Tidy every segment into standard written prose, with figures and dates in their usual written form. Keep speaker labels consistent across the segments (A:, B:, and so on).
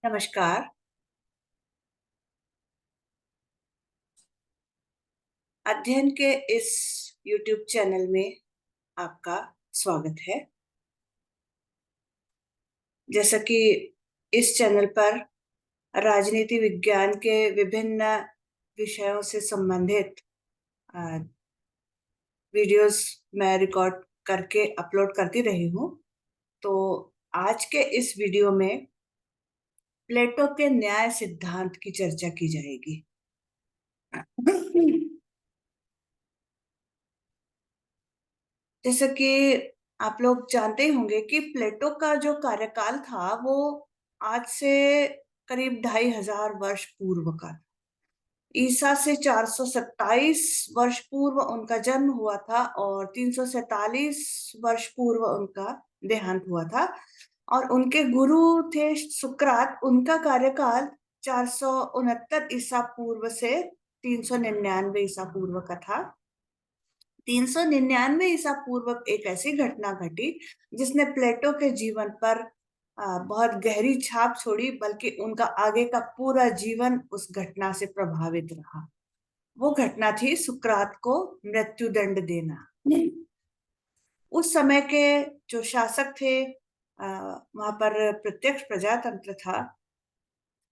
A: नमस्कार। अध्ययन के इस YouTube चैनल में आपका स्वागत है। जैसा कि इस चैनल पर राजनीति विज्ञान के विभिन्न विषयों से संबंधित अ, वीडियोस मैं रिकॉर्ड करके अपलोड करती रही हूँ। तो आज के इस वीडियो में प्लेटो के न्याय सिद्धांत की चर्चा की जाएगी। जैसे कि आप लोग जानते ही होंगे कि प्लेटो का जो कार्यकाल था वो आज से करीब 2500 वर्ष पूर्व का। ईसा से 427 वर्ष पूर्व उनका जन्म हुआ था और 347 वर्ष पूर्व उनका देहांत हुआ था। और उनके गुरु थे सुकरात। उनका कार्यकाल 469 ईसा पूर्व से 399 ईसा पूर्व का था। 399 ईसा पूर्व एक ऐसी घटना घटी जिसने प्लेटो के जीवन पर बहुत गहरी छाप छोड़ी, बल्कि उनका आगे का पूरा जीवन उस घटना से प्रभावित रहा। वो घटना थी सुकरात को मृत्युदंड देना। उस समय के जो शासक थे, वहां पर प्रत्यक्ष प्रजातंत्र था।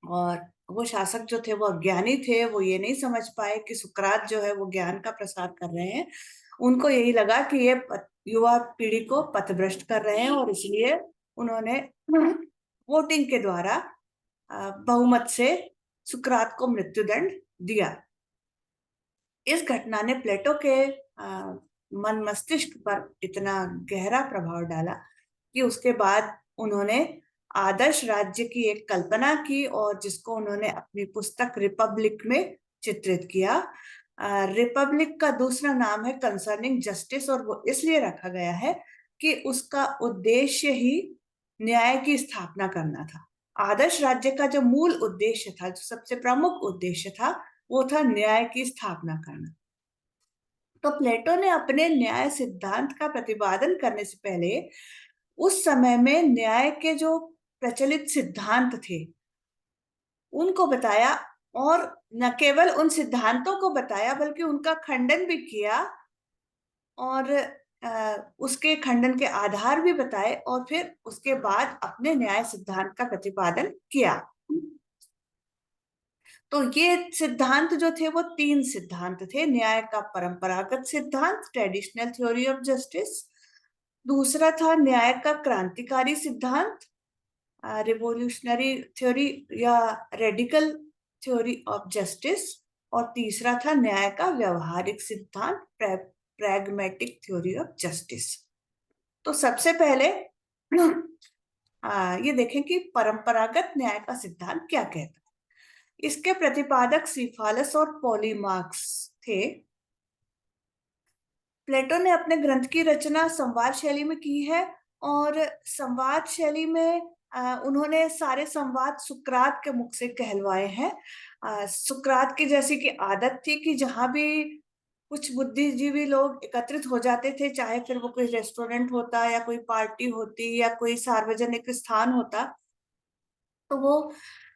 A: और वो शासक जो थे वो अज्ञानी थे। वो ये नहीं समझ पाए कि सुकरात जो है वो ज्ञान का प्रसार कर रहे हैं। उनको यही लगा कि ये युवा पीढ़ी को पथभ्रष्ट कर रहे हैं, और इसलिए उन्होंने वोटिंग के द्वारा बहुमत से सुकरात को मृत्युदंड दिया। इस घटना ने प्लेटो के मन मस्तिष्क पर इतना गहरा प्रभाव डाला कि उसके बाद उन्होंने आदर्श राज्य की एक कल्पना की, और जिसको उन्होंने अपनी पुस्तक रिपब्लिक में चित्रित किया। रिपब्लिक का दूसरा नाम है कंसर्निंग जस्टिस, और वो इसलिए रखा गया है कि उसका उद्देश्य ही न्याय की स्थापना करना था। आदर्श राज्य का जो मूल उद्देश्य था, जो सबसे प्रमुख उद्देश्य था, वो था न्याय की स्थापना करना। तो प्लेटो ने अपने न्याय सिद्धांत का प्रतिपादन करने से पहले उस समय में न्याय के जो प्रचलित सिद्धांत थे उनको बताया, और न केवल उन सिद्धांतों को बताया बल्कि उनका खंडन भी किया, और उसके खंडन के आधार भी बताए, और फिर उसके बाद अपने न्याय सिद्धांत का प्रतिपादन किया। तो ये सिद्धांत जो थे वो तीन सिद्धांत थे। न्याय का परंपरागत सिद्धांत, ट्रेडिशनल थ्योरी ऑफ जस्टिस। दूसरा था न्याय का क्रांतिकारी सिद्धांत, रिवोल्यूशनरी थ्योरी या रेडिकल थ्योरी ऑफ जस्टिस। और तीसरा था न्याय का व्यवहारिक सिद्धांत, प्रैग्मेटिक थ्योरी ऑफ जस्टिस। तो सबसे पहले ये देखें कि परंपरागत न्याय का सिद्धांत क्या कहता है। इसके प्रतिपादक सिफालस और पॉलीमार्क्स थे। प्लेटो ने अपने ग्रंथ की रचना संवाद शैली में की है, और संवाद शैली में उन्होंने सारे संवाद सुकरात के मुख से कहलवाए हैं। सुकरात की जैसी की आदत थी कि जहां भी कुछ बुद्धिजीवी लोग एकत्रित हो जाते थे, चाहे फिर वो कोई रेस्टोरेंट होता या कोई पार्टी होती या कोई सार्वजनिक स्थान होता, तो वो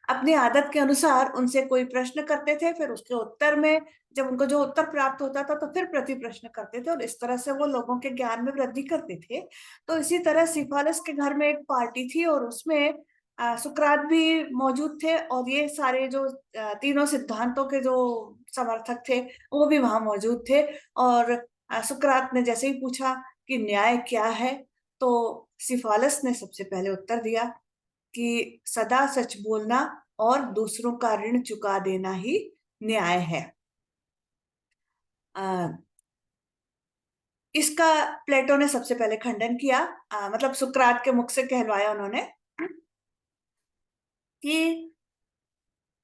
A: अपनी आदत के अनुसार उनसे कोई प्रश्न करते थे। फिर उसके उत्तर में जब उनको जो उत्तर प्राप्त होता था तो फिर प्रति प्रश्न करते थे, और इस तरह से वो लोगों के ज्ञान में वृद्धि करते थे। तो इसी तरह सिफालस के घर में एक पार्टी थी, और उसमें सुकरात भी मौजूद थे, और ये सारे जो तीनों सिद्धांतों के जो समर्थक थे वो भी वहां मौजूद थे। और सुकरात ने जैसे ही पूछा कि न्याय क्या है, तो सिफालस ने सबसे पहले उत्तर दिया कि सदा सच बोलना और दूसरों का ऋण चुका देना ही न्याय है। इसका प्लेटो ने सबसे पहले खंडन किया। मतलब सुकरात के मुख से कहलवाया उन्होंने कि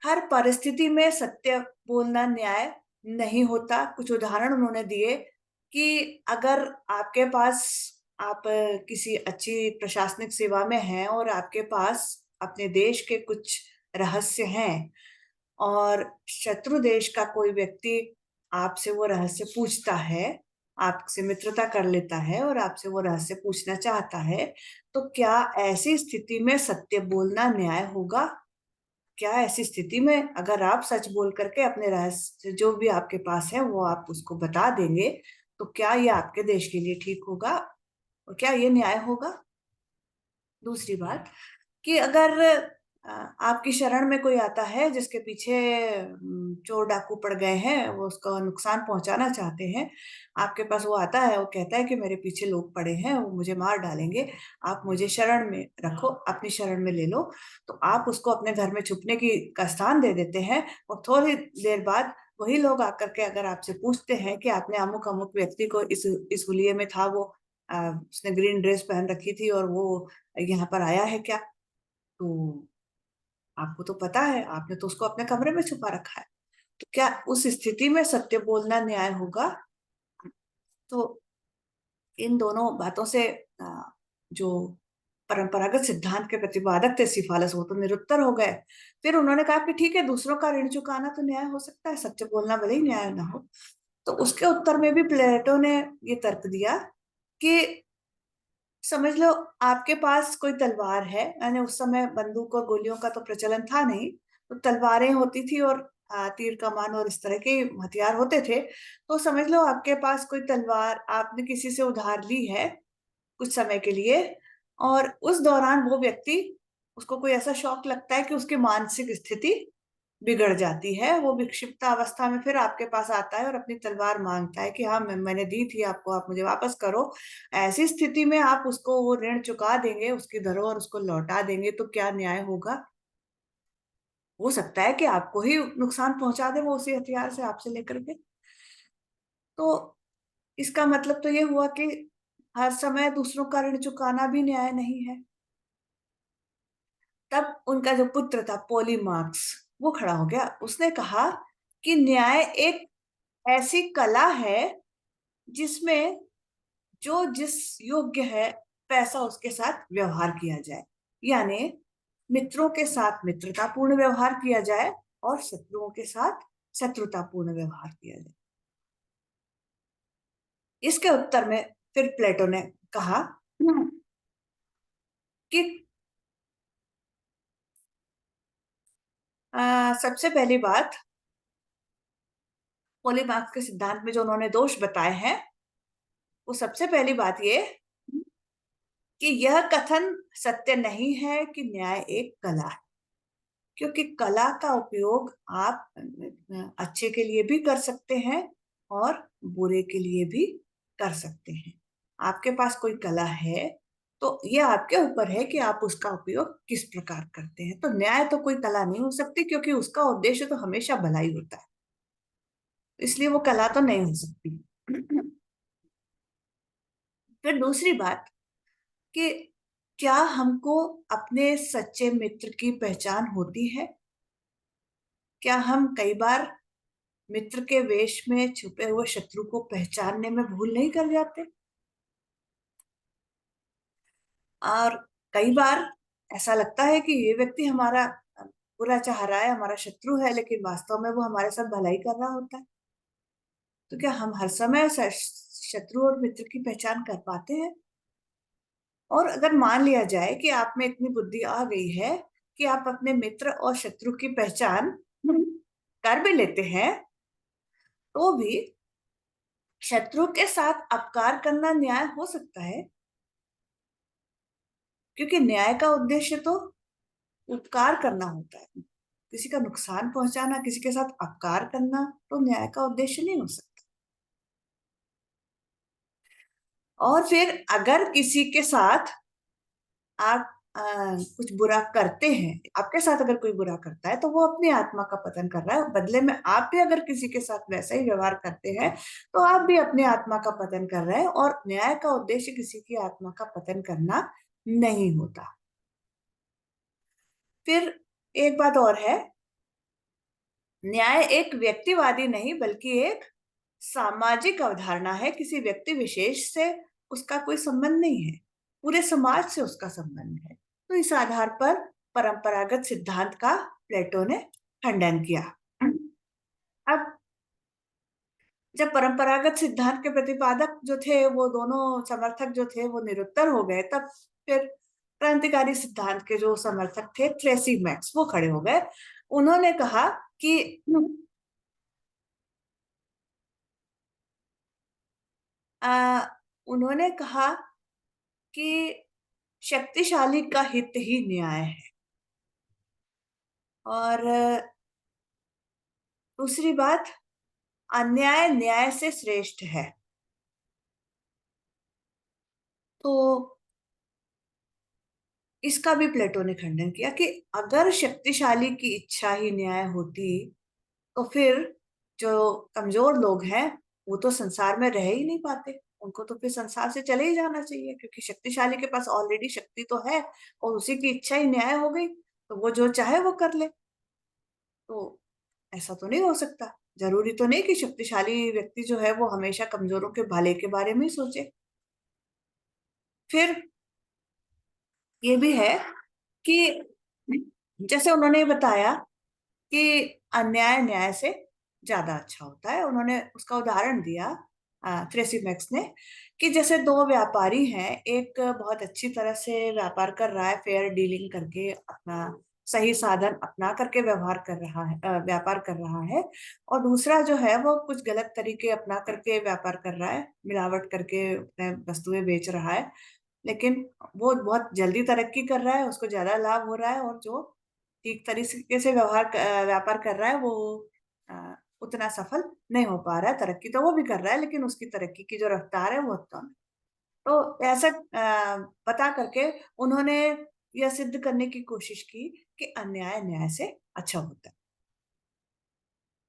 A: हर परिस्थिति में सत्य बोलना न्याय नहीं होता। कुछ उदाहरण उन्होंने दिए कि अगर आपके पास आप किसी अच्छी प्रशासनिक सेवा में हैं और आपके पास अपने देश के कुछ रहस्य हैं, और शत्रु देश का कोई व्यक्ति आपसे वो रहस्य पूछता है, आपसे मित्रता कर लेता है और आपसे वो रहस्य पूछना चाहता है, तो क्या ऐसी स्थिति में सत्य बोलना न्याय होगा? क्या ऐसी स्थिति में अगर आप सच बोल करके अपने रहस्य जो भी आपके पास है वो आप उसको बता देंगे, तो क्या ये आपके देश के लिए ठीक होगा और क्या ये न्याय होगा? दूसरी बात कि अगर आपकी शरण में कोई आता है जिसके पीछे चोर डाकू पड़ गए हैं, वो उसको नुकसान पहुंचाना चाहते हैं, आपके पास वो आता है, वो कहता है कि मेरे पीछे लोग पड़े हैं, वो मुझे मार डालेंगे, आप मुझे शरण में रखो, अपनी शरण में ले लो। तो आप उसको अपने घर में छुपने की का स्थान दे देते हैं, और थोड़ी देर बाद वही लोग आकर के अगर आपसे पूछते हैं कि आपने अमुक अमुक व्यक्ति को इस हुलिये में था, वो उसने ग्रीन ड्रेस पहन रखी थी और वो यहाँ पर आया है क्या, तो आपको तो पता है, आपने तो उसको अपने कमरे में छुपा रखा है। तो क्या उस स्थिति में सत्य बोलना न्याय होगा? तो इन दोनों बातों से जो परंपरागत सिद्धांत के प्रतिपादक थे सिफालस, वो तो निरुत्तर हो गए। फिर उन्होंने कहा कि ठीक है, दूसरों का ऋण चुकाना तो न्याय हो सकता है, सत्य बोलना भले ही न्याय ना हो। तो उसके उत्तर में भी प्लेटो ने ये तर्क दिया कि समझ लो आपके पास कोई तलवार है, यानी उस समय बंदूक और गोलियों का तो प्रचलन था नहीं, तो तलवारें होती थी और तीर कमान और इस तरह के हथियार होते थे। तो समझ लो आपके पास कोई तलवार आपने किसी से उधार ली है कुछ समय के लिए, और उस दौरान वो व्यक्ति, उसको कोई ऐसा शौक लगता है कि उसकी मानसिक स्थिति बिगड़ जाती है, वो विक्षिप्त अवस्था में फिर आपके पास आता है और अपनी तलवार मांगता है कि हाँ मैंने दी थी आपको, आप मुझे वापस करो। ऐसी स्थिति में आप उसको वो ऋण चुका देंगे, उसकी धरोहर उसको लौटा देंगे, तो क्या न्याय होगा? हो सकता है कि आपको ही नुकसान पहुंचा दे वो उसी हथियार से आपसे लेकर के। तो इसका मतलब तो ये हुआ कि हर समय दूसरों का ऋण चुकाना भी न्याय नहीं है। तब उनका जो पुत्र था पॉलीमार्क्स, वो खड़ा हो गया, उसने कहा कि न्याय एक ऐसी कला है जिसमें जो जिस योग्य है पैसा उसके साथ व्यवहार किया जाए, यानी मित्रों के साथ मित्रतापूर्ण व्यवहार किया जाए और शत्रुओं के साथ शत्रुतापूर्ण व्यवहार किया जाए। इसके उत्तर में फिर प्लेटो ने कहा कि सबसे पहली बात, पॉलीमार्क्स के सिद्धांत में जो उन्होंने दोष बताए हैं, वो सबसे पहली बात ये कि यह कथन सत्य नहीं है कि न्याय एक कला है, क्योंकि कला का उपयोग आप अच्छे के लिए भी कर सकते हैं और बुरे के लिए भी कर सकते हैं। आपके पास कोई कला है तो ये आपके ऊपर है कि आप उसका उपयोग किस प्रकार करते हैं। तो न्याय तो कोई कला नहीं हो सकती, क्योंकि उसका उद्देश्य तो हमेशा भलाई होता है, इसलिए वो कला तो नहीं हो सकती। फिर दूसरी बात कि क्या हमको अपने सच्चे मित्र की पहचान होती है? क्या हम कई बार मित्र के वेश में छुपे हुए शत्रु को पहचानने में भूल नहीं कर जाते? और कई बार ऐसा लगता है कि ये व्यक्ति हमारा बुरा चाह रहा है, हमारा शत्रु है, लेकिन वास्तव में वो हमारे साथ भलाई कर रहा होता है। तो क्या हम हर समय शत्रु और मित्र की पहचान कर पाते हैं? और अगर मान लिया जाए कि आप में इतनी बुद्धि आ गई है कि आप अपने मित्र और शत्रु की पहचान कर भी लेते हैं, तो भी शत्रु के साथ अपकार करना न्याय हो सकता है, क्योंकि न्याय का उद्देश्य तो उपकार करना होता है। किसी का नुकसान पहुंचाना, किसी के साथ अपकार करना तो न्याय का उद्देश्य नहीं हो सकता। और फिर अगर किसी के साथ आप कुछ बुरा करते हैं, आपके साथ अगर कोई बुरा करता है, तो वो अपनी आत्मा का पतन कर रहा है। बदले में आप भी अगर किसी के साथ वैसा ही व्यवहार करते हैं, तो आप भी अपनी आत्मा का पतन कर रहे हैं, और न्याय का उद्देश्य किसी की आत्मा का पतन करना नहीं होता। फिर एक बात और है, न्याय एक व्यक्तिवादी नहीं बल्कि एक सामाजिक अवधारणा है। किसी व्यक्ति विशेष से उसका कोई संबंध नहीं है, पूरे समाज से उसका संबंध है। तो इस आधार पर परंपरागत सिद्धांत का प्लेटो ने खंडन किया। अब जब परंपरागत सिद्धांत के प्रतिपादक जो थे, वो दोनों समर्थक जो थे वो निरुत्तर हो गए, तब फिर क्रांतिकारी सिद्धांत के जो समर्थक थे थ्रेसीमैक्स, वो खड़े हो गए उन्होंने कहा कि आ, उन्होंने कहा कि शक्तिशाली का हित ही न्याय है। और दूसरी बात, अन्याय न्याय से श्रेष्ठ है। तो इसका भी प्लेटो ने खंडन किया कि अगर शक्तिशाली की इच्छा ही न्याय होती तो फिर जो कमजोर लोग हैं वो तो संसार में रह ही नहीं पाते। उनको तो फिर संसार से चले ही जाना चाहिए, क्योंकि शक्तिशाली के पास ऑलरेडी शक्ति तो है और उसी की इच्छा ही न्याय हो गई, तो वो जो चाहे वो कर ले। तो ऐसा तो नहीं हो सकता। जरूरी तो नहीं कि शक्तिशाली व्यक्ति जो है वो हमेशा कमजोरों के भले के बारे में ही सोचे। फिर ये भी है कि जैसे उन्होंने बताया कि अन्याय न्याय से ज्यादा अच्छा होता है, उन्होंने उसका उदाहरण दिया थ्रेसिमेक्स ने, कि जैसे दो व्यापारी हैं, एक बहुत अच्छी तरह से व्यापार कर रहा है, फेयर डीलिंग करके अपना सही साधन अपना करके व्यवहार कर रहा है, व्यापार कर रहा है। और दूसरा जो है वो कुछ गलत तरीके अपना करके व्यापार कर रहा है, मिलावट करके अपने वस्तुएं बेच रहा है। लेकिन वो बहुत जल्दी तरक्की कर रहा है, उसको ज्यादा लाभ हो रहा है, और जो ठीक तरीके से व्यापार कर रहा है वो उतना सफल नहीं हो पा रहा है। तरक्की तो वो भी कर रहा है, लेकिन उसकी तरक्की की जो रफ्तार है वो कम है। तो ऐसा बता करके उन्होंने यह सिद्ध करने की कोशिश की कि अन्याय न्याय से अच्छा होता है।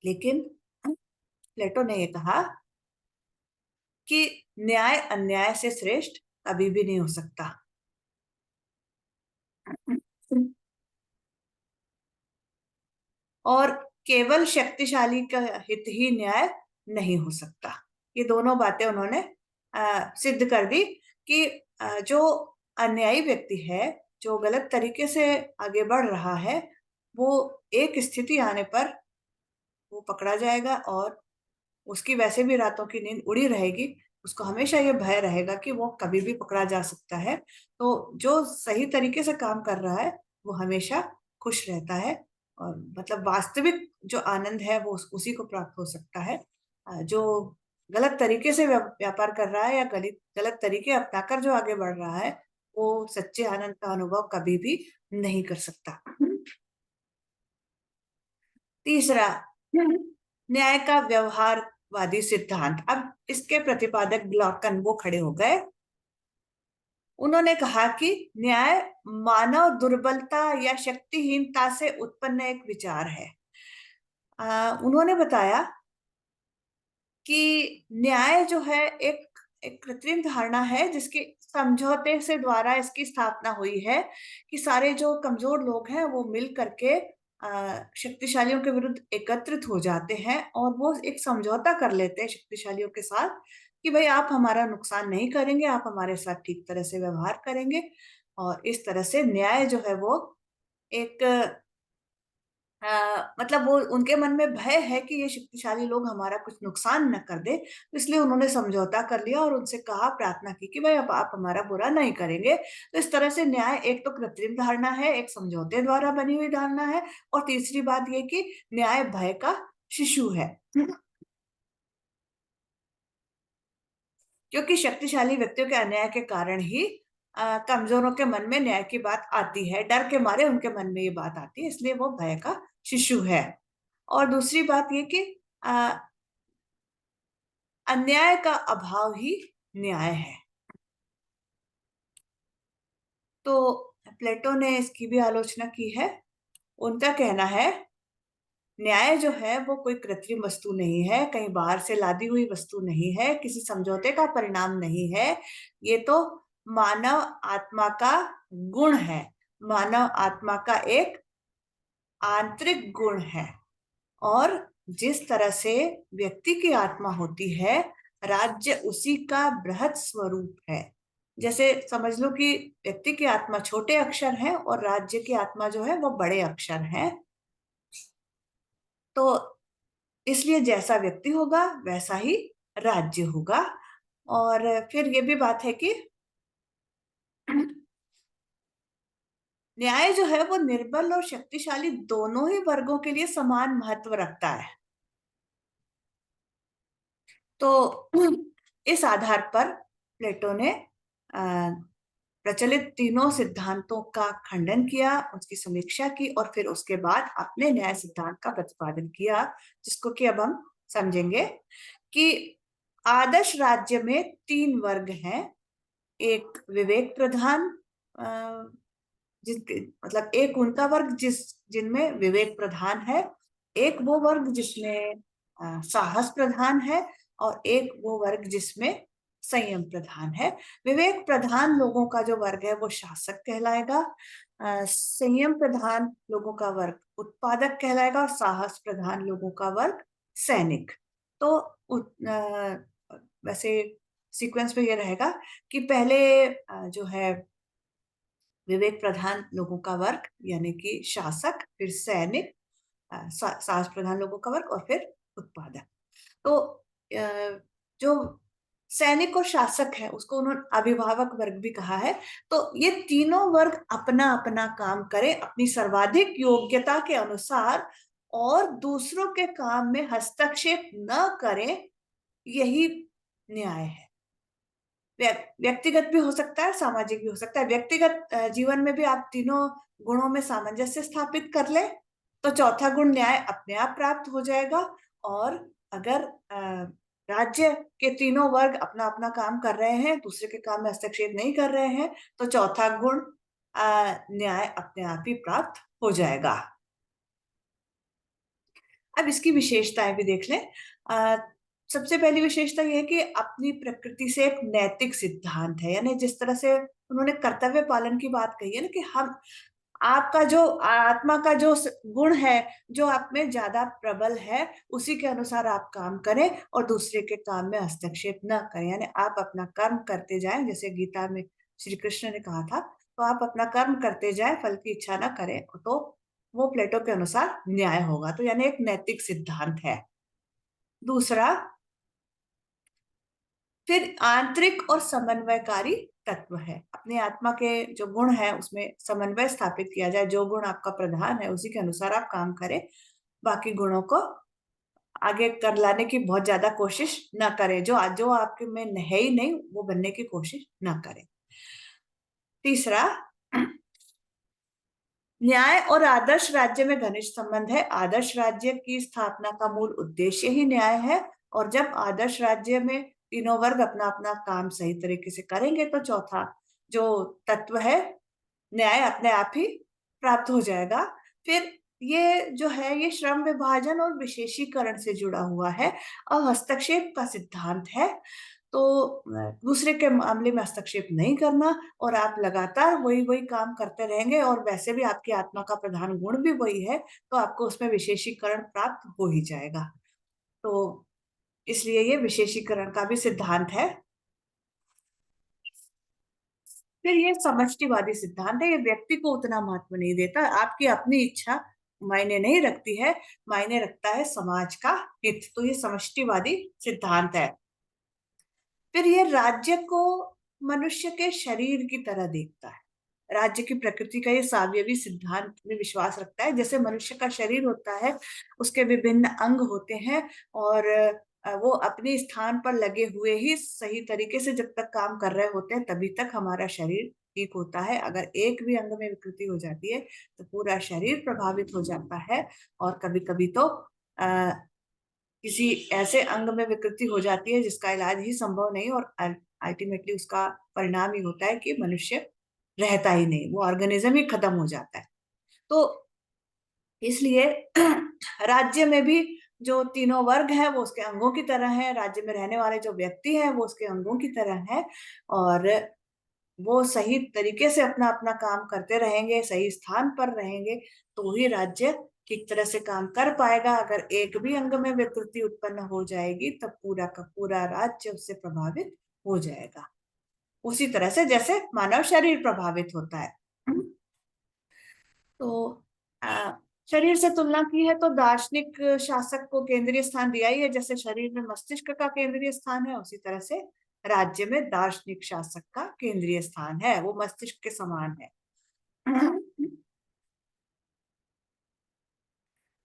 A: लेकिन प्लेटो ने ये कहा कि न्याय अन्याय से श्रेष्ठ कभी भी नहीं हो सकता। और केवल शक्तिशाली का हित ही न्याय नहीं हो सकता। ये दोनों बातें उन्होंने सिद्ध कर दी कि जो अन्यायी व्यक्ति है, जो गलत तरीके से आगे बढ़ रहा है, वो एक स्थिति आने पर वो पकड़ा जाएगा, और उसकी वैसे भी रातों की नींद उड़ी रहेगी। उसको हमेशा ये भय रहेगा कि वो कभी भी पकड़ा जा सकता है। तो जो सही तरीके से काम कर रहा है वो हमेशा खुश रहता है, और मतलब वास्तविक जो आनंद है वो उसी को प्राप्त हो सकता है। जो गलत तरीके से व्यापार कर रहा है या गलत गलत तरीके अपनाकर जो आगे बढ़ रहा है, वो सच्चे आनंद का अनुभव कभी भी नहीं कर सकता। तीसरा, न्याय का व्यवहारवादी सिद्धांत। अब इसके प्रतिपादक ग्लॉकन वो खड़े हो गए। उन्होंने कहा कि न्याय मानव दुर्बलता या शक्तिहीनता से उत्पन्न एक विचार है। उन्होंने बताया कि न्याय जो है एक एक कृत्रिम धारणा है, जिसके समझौते से द्वारा इसकी स्थापना हुई है कि सारे जो कमजोर लोग हैं वो मिल करके शक्तिशालियों के विरुद्ध एकत्रित हो जाते हैं, और वो एक समझौता कर लेते हैं शक्तिशालियों के साथ कि भाई आप हमारा नुकसान नहीं करेंगे, आप हमारे साथ ठीक तरह से व्यवहार करेंगे। और इस तरह से न्याय जो है वो एक मतलब वो उनके मन में भय है कि ये शक्तिशाली लोग हमारा कुछ नुकसान न कर दे, तो इसलिए उन्होंने समझौता कर लिया और उनसे कहा, प्रार्थना की कि भाई अब आप हमारा बुरा नहीं करेंगे। तो इस तरह से न्याय एक तो कृत्रिम धारणा है, एक समझौते द्वारा बनी हुई धारणा है, और तीसरी बात ये कि न्याय भय का शिशु है। क्योंकि शक्तिशाली व्यक्तियों के अन्याय के कारण ही कमजोरों के मन में न्याय की बात आती है, डर के मारे उनके मन में ये बात आती है, इसलिए वो भय का शिशु है। और दूसरी बात ये कि अ, अन्याय का अभाव ही न्याय है। तो प्लेटो ने इसकी भी आलोचना की है। उनका कहना है, न्याय जो है वो कोई कृत्रिम वस्तु नहीं है, कहीं बाहर से लादी हुई वस्तु नहीं है, किसी समझौते का परिणाम नहीं है। ये तो मानव आत्मा का गुण है, मानव आत्मा का एक आंतरिक गुण है। और जिस तरह से व्यक्ति की आत्मा होती है, राज्य उसी का बृहत स्वरूप है। जैसे समझ लो कि व्यक्ति की आत्मा छोटे अक्षर है और राज्य की आत्मा जो है वो बड़े अक्षर है। तो इसलिए जैसा व्यक्ति होगा वैसा ही राज्य होगा। और फिर ये भी बात है कि न्याय जो है वो निर्बल और शक्तिशाली दोनों ही वर्गों के लिए समान महत्व रखता है। तो इस आधार पर प्लेटो ने प्रचलित तीनों सिद्धांतों का खंडन किया, उसकी समीक्षा की और फिर उसके बाद अपने न्याय सिद्धांत का प्रतिपादन किया, जिसको कि अब हम समझेंगे कि आदर्श राज्य में तीन वर्ग हैं। एक विवेक प्रधान, जिसके मतलब एक उनका वर्ग जिनमें विवेक प्रधान है, एक वो वर्ग जिसमें साहस प्रधान है, और एक वो वर्ग जिसमें संयम प्रधान है। विवेक प्रधान लोगों का जो वर्ग है वो शासक कहलाएगा, संयम प्रधान लोगों का वर्ग उत्पादक कहलाएगा, और साहस प्रधान लोगों का वर्ग सैनिक। तो वैसे सीक्वेंस में ये रहेगा कि पहले जो है विवेक प्रधान लोगों का वर्ग यानी कि शासक, फिर सैनिक, साहस प्रधान लोगों का वर्ग, और फिर उत्पादक। तो जो सैनिक और शासक है उसको उन्होंने अभिभावक वर्ग भी कहा है। तो ये तीनों वर्ग अपना अपना काम करें अपनी सर्वाधिक योग्यता के अनुसार, और दूसरों के काम में हस्तक्षेप न करें, यही न्याय है। व्यक्तिगत भी हो सकता है, सामाजिक भी हो सकता है। व्यक्तिगत जीवन में भी आप तीनों गुणों में सामंजस्य स्थापित कर ले तो चौथा गुण न्याय अपने आप प्राप्त हो जाएगा। और अगर राज्य के तीनों वर्ग अपना अपना काम कर रहे हैं, दूसरे के काम में हस्तक्षेप नहीं कर रहे हैं, तो चौथा गुण न्याय अपने आप ही प्राप्त हो जाएगा। अब इसकी विशेषताएं भी देख लें। अ, सबसे पहली विशेषता यह है कि अपनी प्रकृति से एक नैतिक सिद्धांत है, यानी जिस तरह से उन्होंने कर्तव्य पालन की बात कही है ना, कि हम आपका जो आत्मा का जो गुण है, जो आप में ज्यादा प्रबल है, उसी के अनुसार आप काम करें और दूसरे के काम में हस्तक्षेप न करें। यानी आप अपना कर्म करते जाएं, जैसे गीता में श्री कृष्ण ने कहा था, तो आप अपना कर्म करते जाएं, फल की इच्छा न करें, तो वो प्लेटो के अनुसार न्याय होगा। तो यानी एक नैतिक सिद्धांत है। दूसरा, फिर आंतरिक और समन्वयकारी तत्व है। अपनी आत्मा के जो गुण है उसमें समन्वय स्थापित किया जाए, जो गुण आपका प्रधान है उसी के अनुसार आप काम करें, बाकी गुणों को आगे कर लाने की बहुत ज्यादा कोशिश ना करें, जो जो आपके में है ही नहीं वो बनने की कोशिश ना करें। तीसरा, न्याय और आदर्श राज्य में घनिष्ठ संबंध है। आदर्श राज्य की स्थापना का मूल उद्देश्य ही न्याय है, और जब आदर्श राज्य में तीनों वर्ग अपना अपना काम सही तरीके से करेंगे तो चौथा जो तत्व है न्याय अपने आप ही प्राप्त हो जाएगा। फिर ये जो है ये श्रम विभाजन और विशेषीकरण से जुड़ा हुआ है और हस्तक्षेप का सिद्धांत है। तो दूसरे के मामले में हस्तक्षेप नहीं करना, और आप लगातार वही वही काम करते रहेंगे, और वैसे भी आपकी आत्मा का प्रधान गुण भी वही है, तो आपको उसमें विशेषीकरण प्राप्त हो ही जाएगा। तो इसलिए ये विशेषीकरण का भी सिद्धांत है। फिर ये समष्टिवादी सिद्धांत है, ये व्यक्ति को उतना महत्व नहीं देता, आपकी अपनी इच्छा मायने नहीं रखती है, मायने रखता है समाज का हित। तो ये समष्टिवादी सिद्धांत है। फिर ये राज्य को मनुष्य के शरीर की तरह देखता है। राज्य की प्रकृति का ये सावयवी सिद्धांत में विश्वास रखता है। जैसे मनुष्य का शरीर होता है, उसके विभिन्न अंग होते हैं, और वो अपने स्थान पर लगे हुए ही सही तरीके से जब तक काम कर रहे होते हैं तभी तक हमारा शरीर ठीक होता है। अगर एक भी अंग में विकृति हो जाती है तो पूरा शरीर प्रभावित हो जाता है। और कभी कभी तो किसी ऐसे अंग में विकृति हो जाती है जिसका इलाज ही संभव नहीं, और अल्टीमेटली उसका परिणाम ही होता है कि मनुष्य रहता ही नहीं, वो ऑर्गेनिज्म ही खत्म हो जाता है। तो इसलिए राज्य में भी जो तीनों वर्ग हैं वो उसके अंगों की तरह हैं, राज्य में रहने वाले जो व्यक्ति हैं वो उसके अंगों की तरह हैं, और वो सही तरीके से अपना अपना काम करते रहेंगे, सही स्थान पर रहेंगे, तो ही राज्य ठीक तरह से काम कर पाएगा। अगर एक भी अंग में विकृति उत्पन्न हो जाएगी तब पूरा का पूरा राज्य उससे प्रभावित हो जाएगा, उसी तरह से जैसे मानव शरीर प्रभावित होता है। तो आ, शरीर से तुलना की है तो दार्शनिक शासक को केंद्रीय स्थान दिया ही है। जैसे शरीर में मस्तिष्क का केंद्रीय स्थान है, उसी तरह से राज्य में दार्शनिक शासक का केंद्रीय स्थान है, वो मस्तिष्क के समान है।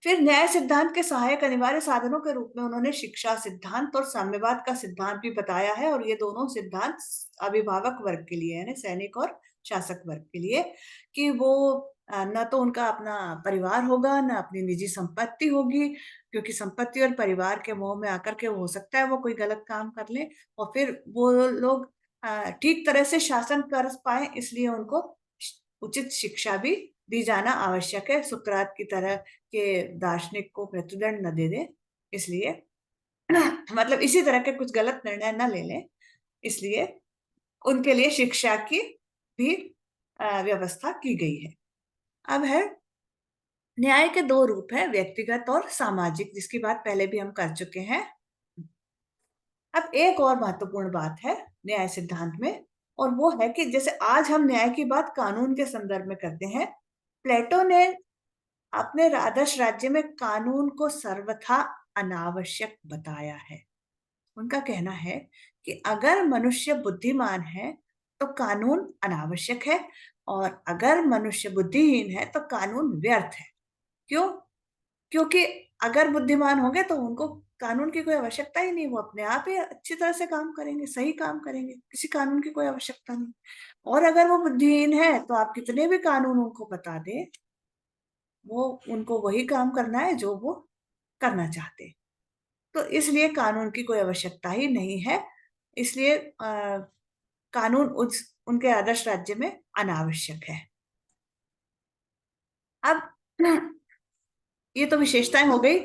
A: फिर न्याय सिद्धांत के सहायक अनिवार्य साधनों के रूप में उन्होंने शिक्षा सिद्धांत और साम्यवाद का सिद्धांत भी बताया है, और ये दोनों सिद्धांत अभिभावक वर्ग के लिए, यानी सैनिक और शासक वर्ग के लिए, कि वो न तो उनका अपना परिवार होगा, न अपनी निजी संपत्ति होगी, क्योंकि संपत्ति और परिवार के मोह में आकर के हो सकता है वो कोई गलत काम कर ले, और फिर वो लोग ठीक तरह से शासन कर पाए, इसलिए उनको उचित शिक्षा भी दी जाना आवश्यक है, सुकरात की तरह के दार्शनिक को मृत्युदंड न दे दे, इसलिए मतलब इसी तरह के कुछ गलत निर्णय न ले लें, इसलिए उनके लिए शिक्षा की भी व्यवस्था की गई है। अब है न्याय के दो रूप है, व्यक्तिगत और सामाजिक, जिसकी बात पहले भी हम कर चुके हैं। अब एक और महत्वपूर्ण बात है न्याय सिद्धांत में, और वो है कि जैसे आज हम न्याय की बात कानून के संदर्भ में करते हैं, प्लेटो ने अपने आदर्श राज्य में कानून को सर्वथा अनावश्यक बताया है। उनका कहना है कि अगर मनुष्य बुद्धिमान है तो कानून अनावश्यक है, और अगर मनुष्य बुद्धिहीन है तो कानून व्यर्थ है। क्यों? क्योंकि अगर बुद्धिमान होंगे तो उनको कानून की कोई आवश्यकता ही नहीं, वो अपने आप ही अच्छी तरह से काम करेंगे, सही काम करेंगे, किसी कानून की कोई आवश्यकता नहीं। और अगर वो बुद्धिहीन है तो आप कितने भी कानून उनको बता दे, वो उनको वही काम करना है जो वो करना चाहते। तो इसलिए कानून की कोई आवश्यकता ही नहीं है, इसलिए कानून उनके आदर्श राज्य में अनावश्यक है। अब ये तो विशेषताएं हो गई।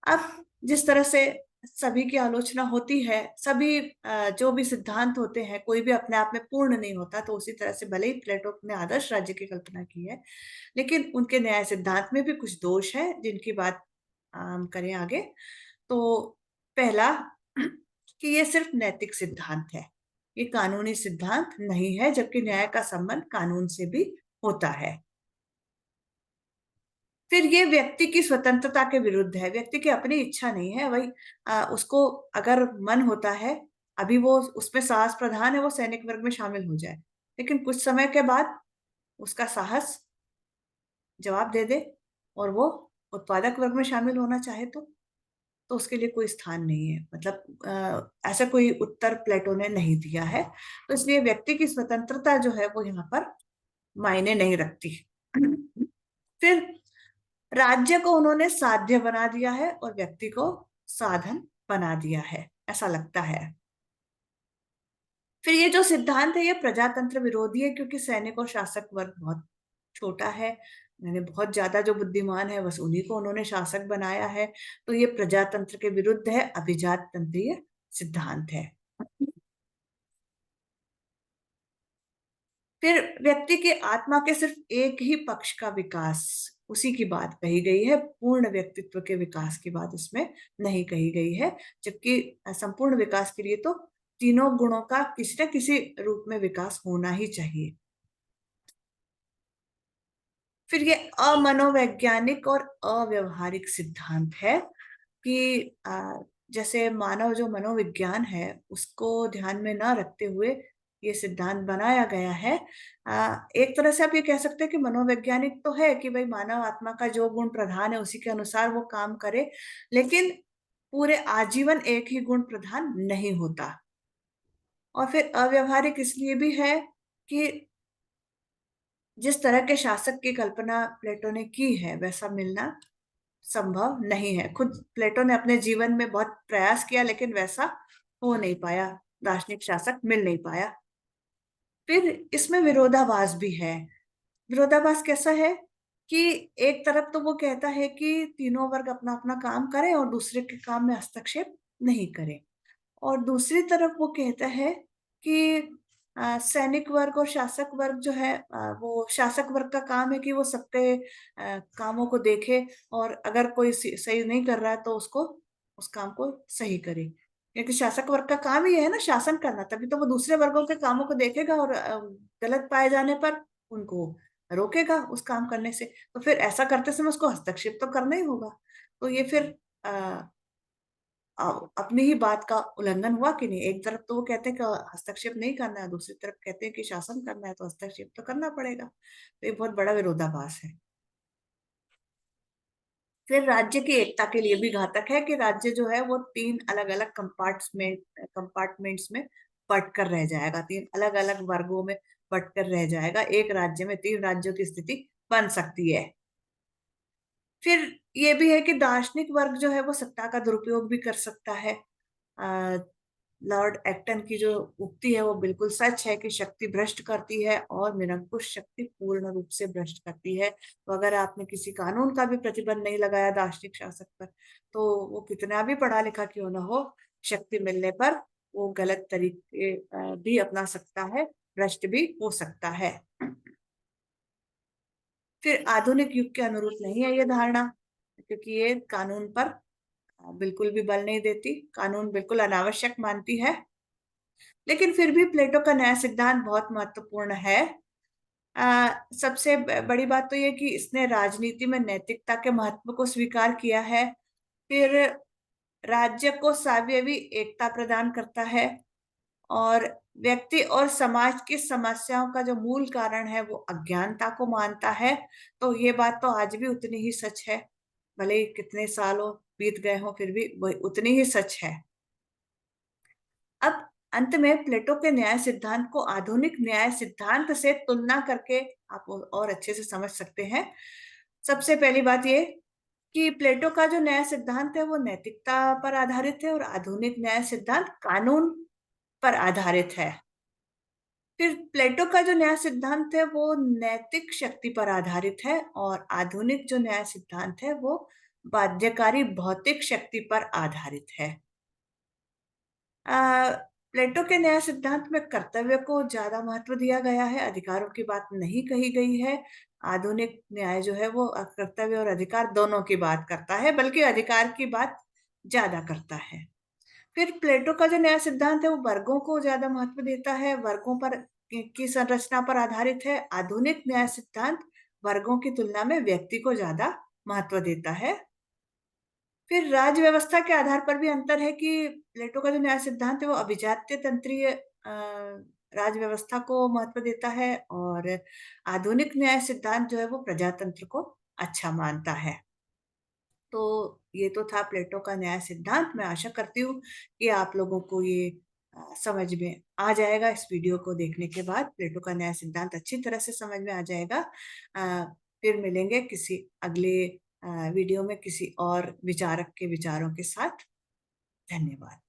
A: अब जिस तरह से सभी की आलोचना होती है, सभी जो भी सिद्धांत होते हैं, कोई भी अपने आप में पूर्ण नहीं होता, तो उसी तरह से भले ही प्लेटो ने आदर्श राज्य की कल्पना की है, लेकिन उनके न्याय सिद्धांत में भी कुछ दोष है जिनकी बात हम करें आगे। तो पहला, कि ये सिर्फ नैतिक सिद्धांत है, ये कानूनी सिद्धांत नहीं है, जबकि न्याय का संबंध कानून से भी होता है। फिर ये व्यक्ति की स्वतंत्रता के विरुद्ध है, व्यक्ति की अपनी इच्छा नहीं है, वही उसको अगर मन होता है, अभी वो उसमें साहस प्रधान है, वो सैनिक वर्ग में शामिल हो जाए, लेकिन कुछ समय के बाद उसका साहस जवाब दे दे और वो उत्पादक वर्ग में शामिल होना चाहे तो उसके लिए कोई स्थान नहीं है, मतलब ऐसा कोई उत्तर प्लेटो ने नहीं दिया है। तो इसलिए व्यक्ति की स्वतंत्रता जो है वो यहाँ पर मायने नहीं रखती। फिर राज्य को उन्होंने साध्य बना दिया है और व्यक्ति को साधन बना दिया है, ऐसा लगता है। फिर ये जो सिद्धांत है ये प्रजातंत्र विरोधी है, क्योंकि सैनिक और शासक वर्ग बहुत छोटा है, यानी बहुत ज्यादा जो बुद्धिमान है बस उन्हीं को उन्होंने शासक बनाया है, तो ये प्रजातंत्र के विरुद्ध है, अभिजात तंत्रीय सिद्धांत है। फिर व्यक्ति के आत्मा के सिर्फ एक ही पक्ष का विकास, उसी की बात कही गई है, पूर्ण व्यक्तित्व के विकास की बात इसमें नहीं कही गई है, जबकि संपूर्ण विकास के लिए तो तीनों गुणों का किसी न किसी रूप में विकास होना ही चाहिए। फिर ये अमनोवैज्ञानिक और अव्यवहारिक सिद्धांत है कि जैसे मानव जो मनोविज्ञान है उसको ध्यान में ना रखते हुए ये सिद्धांत बनाया गया है। एक तरह से आप ये कह सकते हैं कि मनोवैज्ञानिक तो है कि भाई मानव आत्मा का जो गुण प्रधान है उसी के अनुसार वो काम करे, लेकिन पूरे आजीवन एक ही गुण प्रधान नहीं होता। और फिर अव्यवहारिक इसलिए भी है कि जिस तरह के शासक की कल्पना प्लेटो ने की है वैसा मिलना संभव नहीं है। खुद प्लेटो ने अपने जीवन में बहुत प्रयास किया लेकिन वैसा हो नहीं पाया, दार्शनिक शासक मिल नहीं पाया। फिर इसमें विरोधाभास भी है। विरोधाभास कैसा है कि एक तरफ तो वो कहता है कि तीनों वर्ग अपना अपना काम करें और दूसरे के काम में हस्तक्षेप नहीं करें, और दूसरी तरफ वो कहता है कि सैनिक वर्ग और शासक वर्ग जो है, वो शासक वर्ग का काम है कि वो सबके कामों को देखे, और अगर कोई सही नहीं कर रहा है तो उसको उस काम को सही करे, क्योंकि शासक वर्ग का काम ही है ना शासन करना, तभी तो वो दूसरे वर्गों के कामों को देखेगा और गलत पाए जाने पर उनको रोकेगा उस काम करने से। तो फिर ऐसा करते समय उसको हस्तक्षेप तो करना ही होगा। तो ये फिर अपनी ही बात का उल्लंघन हुआ कि नहीं। एक तरफ तो वो कहते हैं कि हस्तक्षेप नहीं करना है, दूसरी तरफ कहते हैं कि शासन करना है तो हस्तक्षेप तो करना पड़ेगा, तो ये बहुत बड़ा विरोधाभास है। फिर राज्य की एकता के लिए भी घातक है कि राज्य जो है वो तीन अलग अलग कंपार्टमेंट्स में बंट कर रह जाएगा, तीन अलग अलग वर्गों में बंट कर रह जाएगा। एक राज्य में तीन राज्यों की स्थिति बन सकती है। फिर ये भी है कि दार्शनिक वर्ग जो है वो सत्ता का दुरुपयोग भी कर सकता है। लॉर्ड एक्टन की जो उक्ति है वो बिल्कुल सच है कि शक्ति भ्रष्ट करती है और निरंकुश शक्ति पूर्ण रूप से भ्रष्ट करती है। तो अगर आपने किसी कानून का भी प्रतिबंध नहीं लगाया दार्शनिक शासक पर, तो वो कितना भी पढ़ा लिखा क्यों ना हो, शक्ति मिलने पर वो गलत तरीके भी अपना सकता है, भ्रष्ट भी हो सकता है। फिर आधुनिक युग के अनुरूप नहीं है ये धारणा, क्योंकि ये कानून पर बिल्कुल भी बल नहीं देती, कानून बिल्कुल अनावश्यक मानती है। लेकिन फिर भी प्लेटो का नया सिद्धांत बहुत महत्वपूर्ण है। सबसे बड़ी बात तो ये कि इसने राजनीति में नैतिकता के महत्व को स्वीकार किया है। फिर राज्य को सावयवी एकता प्रदान करता है, और व्यक्ति और समाज की समस्याओं का जो मूल कारण है वो अज्ञानता को मानता है। तो ये बात तो आज भी उतनी ही सच है, भले ही कितने सालों बीत गए हों, फिर भी वही उतनी ही सच है। अब अंत में प्लेटो के न्याय सिद्धांत को आधुनिक न्याय सिद्धांत से तुलना करके आप और अच्छे से समझ सकते हैं। सबसे पहली बात ये कि प्लेटो का जो न्याय सिद्धांत है वो नैतिकता पर आधारित है, और आधुनिक न्याय सिद्धांत कानून पर आधारित है। फिर प्लेटो का जो न्याय सिद्धांत है वो नैतिक शक्ति पर आधारित है, और आधुनिक जो न्याय सिद्धांत है वो बाध्यकारी भौतिक शक्ति पर आधारित है। प्लेटो के न्याय सिद्धांत में कर्तव्य को ज्यादा महत्व दिया गया है, अधिकारों की बात नहीं कही गई है। आधुनिक न्याय जो है वो कर्तव्य और अधिकार दोनों की बात करता है, बल्कि अधिकार की बात ज्यादा करता है। फिर प्लेटो का जो न्याय सिद्धांत है वो वर्गों को ज्यादा महत्व देता है, वर्गों पर की संरचना पर आधारित है। आधुनिक न्याय सिद्धांत वर्गों की तुलना में व्यक्ति को ज्यादा महत्व देता है। फिर राज्य व्यवस्था के आधार पर भी अंतर है कि प्लेटो का जो न्याय सिद्धांत है वो अभिजात्य तंत्रीय राज्य व्यवस्था को महत्व देता है, और आधुनिक न्याय सिद्धांत जो है वो प्रजातंत्र को अच्छा मानता है। तो ये तो था प्लेटो का न्याय सिद्धांत। मैं आशा करती हूँ कि आप लोगों को ये समझ में आ जाएगा। इस वीडियो को देखने के बाद प्लेटो का न्याय सिद्धांत अच्छी तरह से समझ में आ जाएगा। फिर मिलेंगे किसी अगले वीडियो में किसी और विचारक के विचारों के साथ। धन्यवाद।